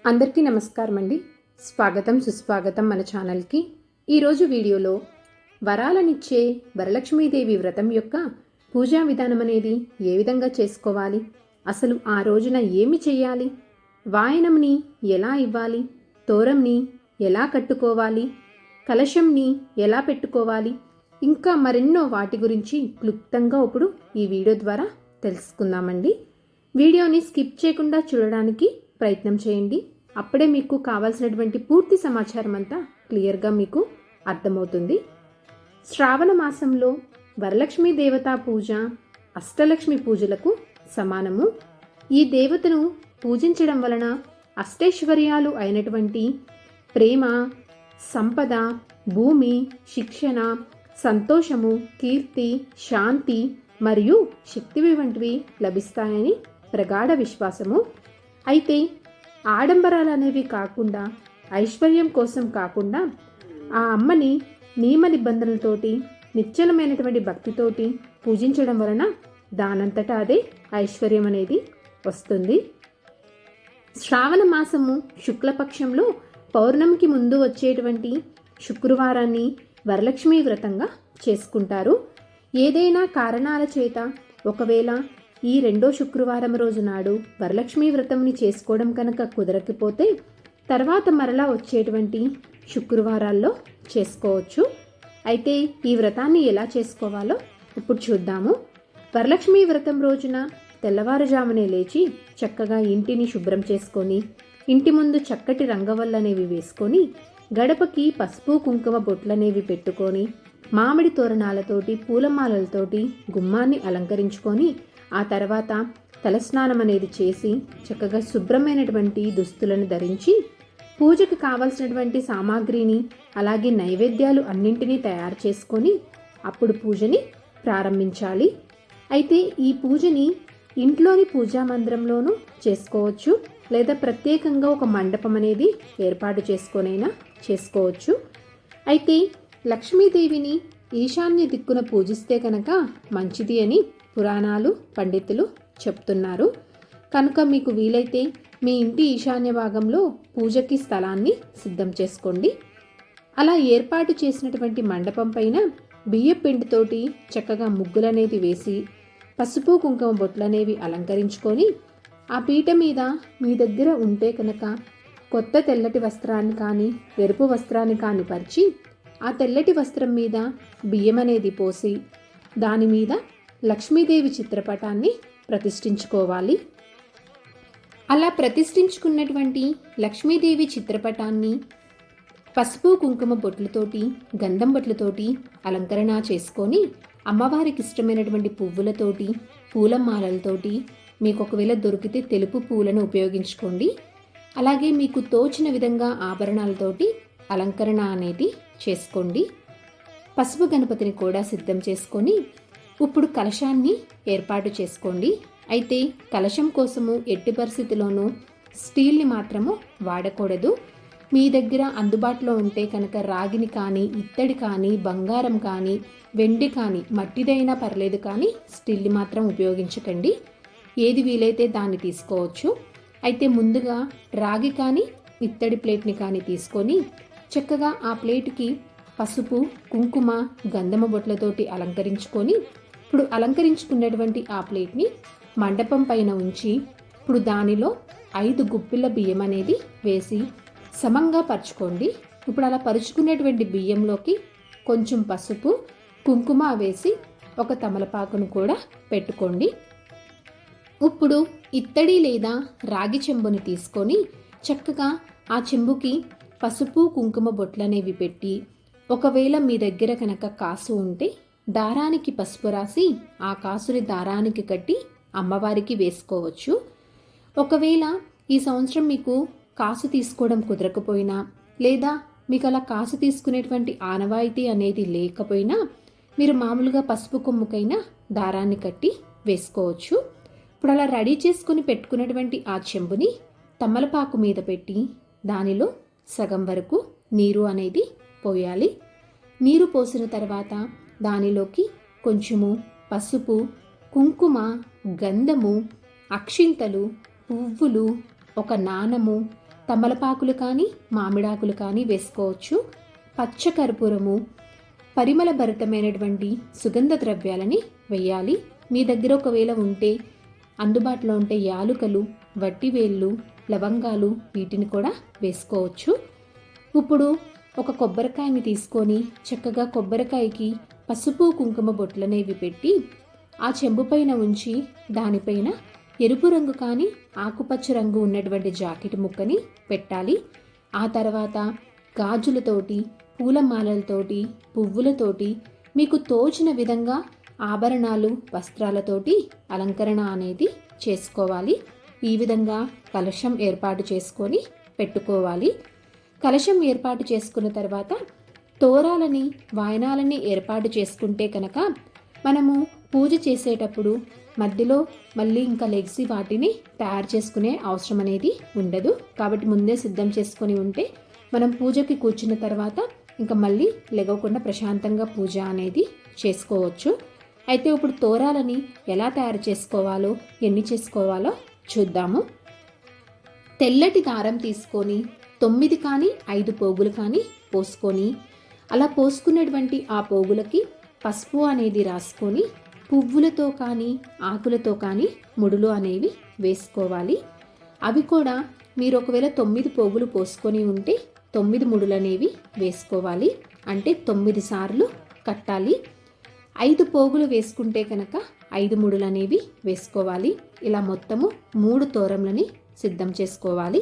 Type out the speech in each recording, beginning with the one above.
అందరికీ నమస్కారం అండి. స్వాగతం సుస్వాగతం మన ఛానల్కి. ఈరోజు వీడియోలో వరాలనిచ్చే వరలక్ష్మీదేవి వ్రతం యొక్క పూజా విధానం అనేది ఏ విధంగా చేసుకోవాలి, అసలు ఆ రోజున ఏమి చేయాలి, వాయనంని ఎలా ఇవ్వాలి, తోరంని ఎలా కట్టుకోవాలి, కలశంని ఎలా పెట్టుకోవాలి, ఇంకా మరెన్నో వాటి గురించి క్లుప్తంగా ఇప్పుడు ఈ వీడియో ద్వారా తెలుసుకుందామండి. వీడియోని స్కిప్ చేయకుండా చూడడానికి ప్రయత్నం చేయండి. అప్పుడే మీకు కావాల్సినటువంటి పూర్తి సమాచారం అంతా క్లియర్గా మీకు అర్థమవుతుంది. శ్రావణ మాసంలో వరలక్ష్మీ దేవతా పూజ అష్టలక్ష్మి పూజలకు సమానము. ఈ దేవతను పూజించడం వలన అష్టైశ్వర్యాలు అయినటువంటి ప్రేమ, సంపద, భూమి, శిక్షణ, సంతోషము, కీర్తి, శాంతి మరియు శక్తివి వంటివి లభిస్తాయని ప్రగాఢ విశ్వాసము. అయితే ఆడంబరాలు అనేవి కాకుండా, ఐశ్వర్యం కోసం కాకుండా ఆ అమ్మని నియమ నిబంధనలతోటి, నిశ్చలమైనటువంటి భక్తితోటి పూజించడం వలన దానంతటా అదే ఐశ్వర్యం అనేది వస్తుంది. శ్రావణ మాసము శుక్లపక్షంలో పౌర్ణమికి ముందు వచ్చేటువంటి శుక్రవారాన్ని వరలక్ష్మీ వ్రతంగా చేసుకుంటారు. ఏదైనా కారణాల చేత ఒకవేళ ఈ రెండో శుక్రవారం రోజు నాడు వరలక్ష్మీ వ్రతంని చేసుకోవడం కనుక కుదరకపోతే తర్వాత మరలా వచ్చేటువంటి శుక్రవారాల్లో చేసుకోవచ్చు. అయితే ఈ వ్రతాన్ని ఎలా చేసుకోవాలో ఇప్పుడు చూద్దాము. వరలక్ష్మీ వ్రతం రోజున తెల్లవారుజామునే లేచి చక్కగా ఇంటిని శుభ్రం చేసుకొని, ఇంటి ముందు చక్కటి రంగవల్లనేవి వేసుకొని, గడపకి పసుపు కుంకుమ బొట్లనేవి పెట్టుకొని, మామిడి తోరణాలతోటి పూలమాలలతోటి గుమ్మాన్ని అలంకరించుకొని, ఆ తర్వాత తలస్నానం అనేది చేసి చక్కగా శుభ్రమైనటువంటి దుస్తులను ధరించి పూజకు కావలసినటువంటి సామాగ్రిని అలాగే నైవేద్యాలు అన్నింటినీ తయారు చేసుకొని అప్పుడు పూజని ప్రారంభించాలి. అయితే ఈ పూజని ఇంట్లోని పూజా మందిరంలోనూ చేసుకోవచ్చు, లేదా ప్రత్యేకంగా ఒక మండపం అనేది ఏర్పాటు చేసుకొనైనా చేసుకోవచ్చు. అయితే లక్ష్మీదేవిని ఈశాన్య దిక్కున పూజిస్తే కనుక మంచిది అని పురాణాలు, పండితులు చెప్తున్నారు. కనుక మీకు వీలైతే మీ ఇంటి ఈశాన్య భాగంలో పూజకి స్థలాన్ని సిద్ధం చేసుకోండి. అలా ఏర్పాటు చేసినటువంటి మండపం పైన బియ్య పిండితోటి చక్కగా ముగ్గులనేది వేసి, పసుపు కుంకుమ బొట్లనేవి అలంకరించుకొని, ఆ పీట మీద మీ దగ్గర ఉంటే కనుక కొత్త తెల్లటి వస్త్రాన్ని కానీ ఎరుపు వస్త్రాన్ని కానీ పరిచి, ఆ తెల్లటి వస్త్రం మీద బియ్యం అనేది పోసి దాని మీద లక్ష్మీదేవి చిత్రపటాన్ని ప్రతిష్ఠించుకోవాలి. అలా ప్రతిష్ఠించుకున్నటువంటి లక్ష్మీదేవి చిత్రపటాన్ని పసుపు కుంకుమ బొట్లతోటి, గంధం బొట్లతోటి అలంకరణ చేసుకొని, అమ్మవారికి ఇష్టమైనటువంటి పువ్వులతోటి, పూలమాలలతోటి, మీకు ఒకవేళ దొరికితే తెలుపు పూలను ఉపయోగించుకోండి. అలాగే మీకు తోచిన విధంగా ఆభరణాలతోటి అలంకరణ అనేది చేసుకోండి. పసుపు గణపతిని కూడా సిద్ధం చేసుకొని ఇప్పుడు కలశాన్ని ఏర్పాటు చేసుకోండి. అయితే కలశం కోసము ఎట్టి పరిస్థితిలోనూ స్టీల్ని మాత్రము వాడకూడదు. మీ దగ్గర అందుబాటులో ఉంటే కనుక రాగిని కానీ, ఇత్తడి కానీ, బంగారం కానీ, వెండి కానీ, మట్టిదైనా పర్లేదు కానీ స్టీల్ని మాత్రం ఉపయోగించకండి. ఏది వీలైతే దాన్ని తీసుకోవచ్చు. అయితే ముందుగా రాగి కానీ, ఇత్తడి ప్లేట్ని కానీ తీసుకొని చక్కగా ఆ ప్లేట్కి పసుపు, కుంకుమ, గంధమ బొట్లతోటి అలంకరించుకొని, ఇప్పుడు అలంకరించుకున్నటువంటి ఆ ప్లేట్ని మండపం పైన ఉంచి, ఇప్పుడు దానిలో 5 గుప్పిళ్ళ బియ్యం అనేది వేసి సమంగా పరుచుకోండి. ఇప్పుడు అలా పరుచుకునేటువంటి బియ్యంలోకి కొంచెం పసుపు, కుంకుమ వేసి ఒక తమలపాకును కూడా పెట్టుకోండి. ఇప్పుడు ఇత్తడి లేదా రాగి చెంబుని తీసుకొని చక్కగా ఆ చెంబుకి పసుపు కుంకుమ బొట్లనేవి పెట్టి, ఒకవేళ మీ దగ్గర కనుక కాసు ఉంటే దారానికి పసుపు రాసి ఆ కాసుని దారానికి కట్టి అమ్మవారికి వేసుకోవచ్చు. ఒకవేళ ఈ సంవత్సరం మీకు కాసు తీసుకోవడం కుదరకపోయినా, లేదా మీకు అలా కాసు తీసుకునేటువంటి ఆనవాయితీ అనేది లేకపోయినా, మీరు మామూలుగా పసుపు కొమ్ముకైనా దారాన్ని కట్టి వేసుకోవచ్చు. ఇప్పుడు అలా రెడీ చేసుకుని పెట్టుకున్నటువంటి ఆ చెంబుని తమలపాకు మీద పెట్టి దానిలో సగం వరకు నీరు అనేది పోయాలి. నీరు పోసిన తర్వాత దానిలోకి కొంచెము పసుపు, కుంకుమ, గంధము, అక్షింతలు, పువ్వులు, ఒక నాణము, తమలపాకులు కానీ మామిడాకులు కానీ వేసుకోవచ్చు. పచ్చ కర్పూరము, పరిమళ భరితమైనటువంటి సుగంధ ద్రవ్యాలని వేయాలి. మీ దగ్గర ఒకవేళ ఉంటే, అందుబాటులో ఉంటే యాలుకలు, వట్టివేళ్ళు, లవంగాలు వీటిని కూడా వేసుకోవచ్చు. ఇప్పుడు ఒక కొబ్బరికాయని తీసుకొని చక్కగా కొబ్బరికాయకి పసుపు కుంకుమ బొట్లనేవి పెట్టి ఆ చెంబు పైన ఉంచి దానిపైన ఎరుపు రంగు కానీ ఆకుపచ్చ రంగు ఉన్నటువంటి జాకెట్ ముక్కని పెట్టాలి. ఆ తర్వాత గాజులతోటి, పూలమాలలతోటి, పువ్వులతోటి మీకు తోచిన విధంగా ఆభరణాలు, వస్త్రాలతోటి అలంకరణ అనేది చేసుకోవాలి. ఈ విధంగా కలశం ఏర్పాటు చేసుకొని పెట్టుకోవాలి. కలశం ఏర్పాటు చేసుకున్న తర్వాత తోరాలని, వాయనాలని ఏర్పాటు చేసుకుంటే కనుక మనము పూజ చేసేటప్పుడు మధ్యలో మళ్ళీ ఇంకా లెగ్సి వాటిని తయారు చేసుకునే అవసరం అనేది ఉండదు. కాబట్టి ముందే సిద్ధం చేసుకొని ఉంటే మనం పూజకి కూర్చున్న తర్వాత ఇంకా మళ్ళీ లెగవకుండా ప్రశాంతంగా పూజ అనేది చేసుకోవచ్చు. అయితే ఇప్పుడు తోరాలని ఎలా తయారు చేసుకోవాలో, ఎన్ని చేసుకోవాలో చూద్దాము. తెల్లటి దారం తీసుకొని 9 కానీ 5 పోగులు కానీ పోసుకొని, అలా పోసుకున్నటువంటి ఆ పోగులకి పసుపు అనేది రాసుకొని పువ్వులతో కానీ ఆకులతో కానీ ముడులు అనేవి వేసుకోవాలి. అవి కూడా మీరు ఒకవేళ 9 పోగులు పోసుకొని ఉంటే 9 ముడులు అనేవి వేసుకోవాలి. అంటే 9 సార్లు కట్టాలి. 5 పోగులు వేసుకుంటే కనుక 5 ముడులు అనేవి వేసుకోవాలి. ఇలా మొత్తము 3 తోరంలని సిద్ధం చేసుకోవాలి.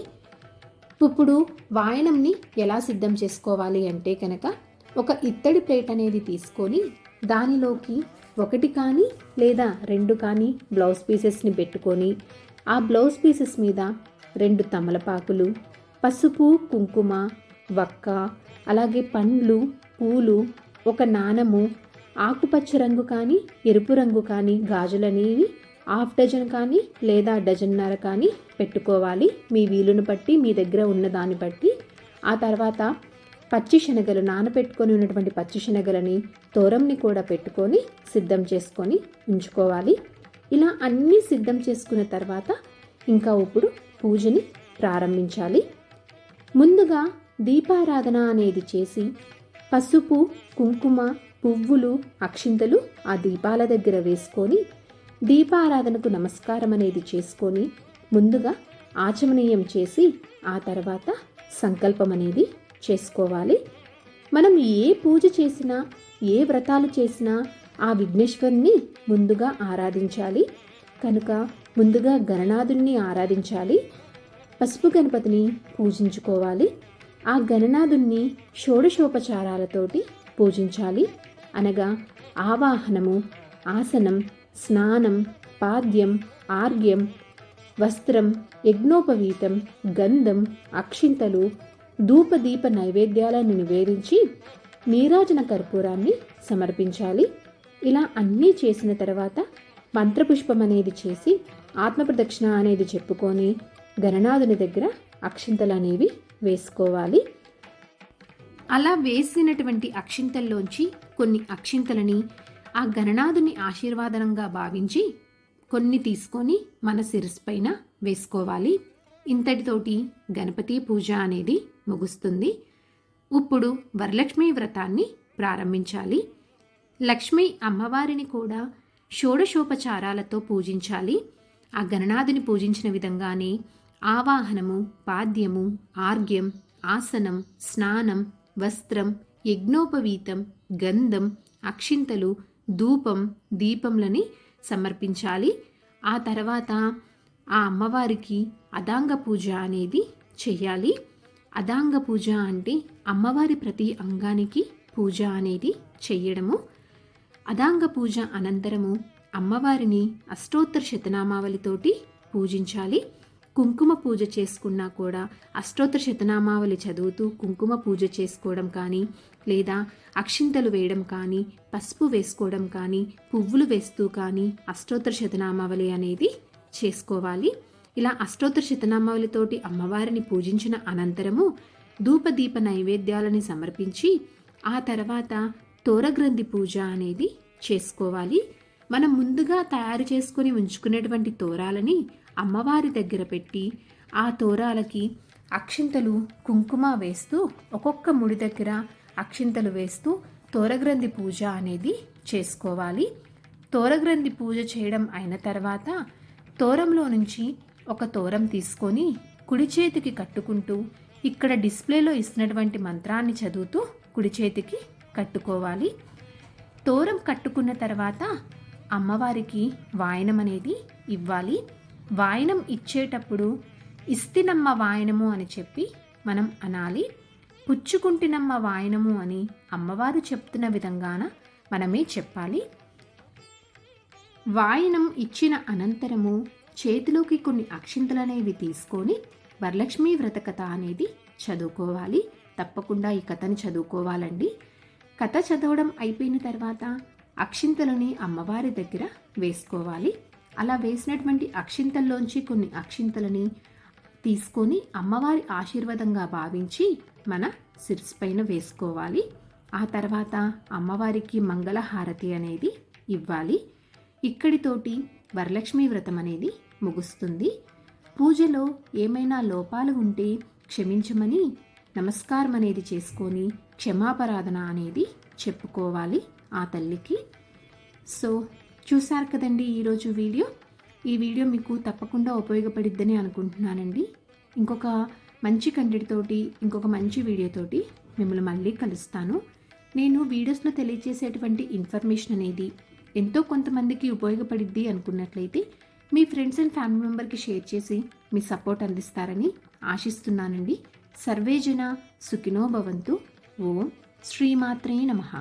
ఇప్పుడు వాయనంని ఎలా సిద్ధం చేసుకోవాలి అంటే కనుక ఒక ఇత్తడి ప్లేట్ అనేది తీసుకొని దానిలోకి 1 కానీ లేదా 2 కానీ బ్లౌజ్ పీసెస్ని పెట్టుకొని ఆ బ్లౌజ్ పీసెస్ మీద 2 తమలపాకులు, పసుపు, కుంకుమ, వక్క, అలాగే పండ్లు, పూలు, 1 నాణము, ఆకుపచ్చ రంగు కానీ ఎరుపు రంగు కానీ గాజులనేవి 1/2 డజన్ కానీ లేదా డజన్నర కానీ పెట్టుకోవాలి. మీ వీలును బట్టి, మీ దగ్గర ఉన్న దాన్ని బట్టి. ఆ తర్వాత పచ్చి శనగలు, నానబెట్టుకొని ఉన్నటువంటి పచ్చి శనగలని, తోరంని కూడా పెట్టుకొని సిద్ధం చేసుకొని ఉంచుకోవాలి. ఇలా అన్నీ సిద్ధం చేసుకున్న తర్వాత ఇంకా ఇప్పుడు పూజని ప్రారంభించాలి. ముందుగా దీపారాధన అనేది చేసి పసుపు, కుంకుమ, పువ్వులు, అక్షింతలు ఆ దీపాల దగ్గర వేసుకొని దీపారాధనకు నమస్కారం అనేది చేసుకొని ముందుగా ఆచమనీయం చేసి ఆ తర్వాత సంకల్పం అనేది చేసుకోవాలి. మనం ఏ పూజ చేసినా, ఏ వ్రతాలు చేసినా ఆ విఘ్నేశ్వరుని ముందుగా ఆరాధించాలి. కనుక ముందుగా గణనాథుణ్ణి ఆరాధించాలి. పసుపు గణపతిని పూజించుకోవాలి. ఆ గణనాథుణ్ణి షోడశోపచారాలతోటి పూజించాలి. అనగా ఆవాహనము, ఆసనం, స్నానం, పాద్యం, ఆర్ఘ్యం, వస్త్రం, యజ్ఞోపవీతం, గంధం, అక్షింతలు, ధూపదీప నైవేద్యాలను నివేదించి నీరాజన కర్పూరాన్ని సమర్పించాలి. ఇలా అన్నీ చేసిన తర్వాత మంత్రపుష్పం అనేది చేసి ఆత్మప్రదక్షిణ అనేది చెప్పుకొని గణనాథుని దగ్గర అక్షింతలు అనేవి వేసుకోవాలి. అలా వేసినటువంటి అక్షింతల్లోంచి కొన్ని అక్షింతలని ఆ గణనాథుని ఆశీర్వాదంగా భావించి కొన్ని తీసుకొని మన శిరస్సు పైన వేసుకోవాలి. ఇంతటితోటి గణపతి పూజ అనేది ముగుస్తుంది. ఇప్పుడు వరలక్ష్మి వ్రతాన్ని ప్రారంభించాలి. లక్ష్మీ అమ్మవారిని కూడా షోడశోపచారాలతో పూజించాలి. ఆ గణనాథుని పూజించిన విధంగానే ఆవాహనము, పాద్యము, ఆర్ఘ్యం, ఆసనం, స్నానం, వస్త్రం, యజ్ఞోపవీతం, గంధం, అక్షింతలు, ధూపం, దీపంలని సమర్పించాలి. ఆ తర్వాత ఆ అమ్మవారికి అదాంగ పూజ అనేది చెయ్యాలి. అదాంగ పూజ అంటే అమ్మవారి ప్రతి అంగానికి పూజ అనేది చెయ్యడము. అదాంగ పూజ అనంతరము అమ్మవారిని అష్టోత్తర శతనామావళితోటి పూజించాలి. కుంకుమ పూజ చేసుకున్నా కూడా అష్టోత్తర శతనామావళి చదువుతూ కుంకుమ పూజ చేసుకోవడం కానీ, లేదా అక్షింతలు వేయడం కానీ, పసుపు వేసుకోవడం కానీ, పువ్వులు వేస్తూ కానీ అష్టోత్తర శతనామావళి అనేది చేసుకోవాలి. ఇలా అష్టోత్తర శతనామావళితోటి అమ్మవారిని పూజించిన అనంతరము ధూపదీప నైవేద్యాలని సమర్పించి ఆ తర్వాత తోరగ్రంథి పూజ అనేది చేసుకోవాలి. మనం ముందుగా తయారు చేసుకుని ఉంచుకునేటువంటి తోరాలని అమ్మవారి దగ్గర పెట్టి ఆ తోరాలకి అక్షింతలు కుంకుమ వేస్తూ ఒక్కొక్క ముడి దగ్గర అక్షింతలు వేస్తూ తోరగ్రంథి పూజ అనేది చేసుకోవాలి. తోరగ్రంథి పూజ చేయడం అయిన తర్వాత తోరంలో నుంచి ఒక తోరం తీసుకొని కుడి చేతికి కట్టుకుంటూ ఇక్కడ డిస్ప్లేలో ఇస్తున్నటువంటి మంత్రాన్ని చదువుతూ కుడి చేతికి కట్టుకోవాలి. తోరం కట్టుకున్న తర్వాత అమ్మవారికి వాయనం అనేది ఇవ్వాలి. వాయనం ఇచ్చేటప్పుడు ఇస్తినమ్మ వాయనము అని చెప్పి మనం అనాలి. పుచ్చుకుంటినమ్మ వాయనము అని అమ్మవారు చెప్తున్న విధంగాన మనమే చెప్పాలి. వాయనం ఇచ్చిన అనంతరము చేతిలోకి కొన్ని అక్షింతలనేవి తీసుకొని వరలక్ష్మీ వ్రత కథ అనేది చదువుకోవాలి. తప్పకుండా ఈ కథని చదువుకోవాలండి. కథ చదవడం అయిపోయిన తర్వాత అక్షింతలని అమ్మవారి దగ్గర వేసుకోవాలి. అలా వేసినటువంటి అక్షింతల్లోంచి కొన్ని అక్షింతలని తీసుకొని అమ్మవారి ఆశీర్వాదంగా భావించి మన శిరస్సు పైన వేసుకోవాలి. ఆ తర్వాత అమ్మవారికి మంగళహారతి అనేది ఇవ్వాలి. ఇక్కడితోటి వరలక్ష్మీ వ్రతం అనేది ముగుస్తుంది. పూజలో ఏమైనా లోపాలు ఉంటే క్షమించమని నమస్కారం అనేది చేసుకొని క్షమాపరాధన అనేది చెప్పుకోవాలి ఆ తల్లికి. సో చూశారు కదండి ఈరోజు వీడియో. ఈ వీడియో మీకు తప్పకుండా ఉపయోగపడిద్దని అనుకుంటున్నానండి. ఇంకొక మంచి కంటెంట్ తోటి ఇంకొక మంచి వీడియోతోటి మిమ్మల్ని మళ్ళీ కలుస్తాను. నేను వీడియోస్లో తెలియజేసేటువంటి ఇన్ఫర్మేషన్ అనేది ఎంతో కొంతమందికి ఉపయోగపడిద్ది అనుకున్నట్లయితే మీ ఫ్రెండ్స్ అండ్ ఫ్యామిలీ మెంబర్కి షేర్ చేసి మీ సపోర్ట్ అందిస్తారని ఆశిస్తున్నానండి. సర్వేజన సుఖినో భవంతు. ఓం శ్రీమాత్రే నమః.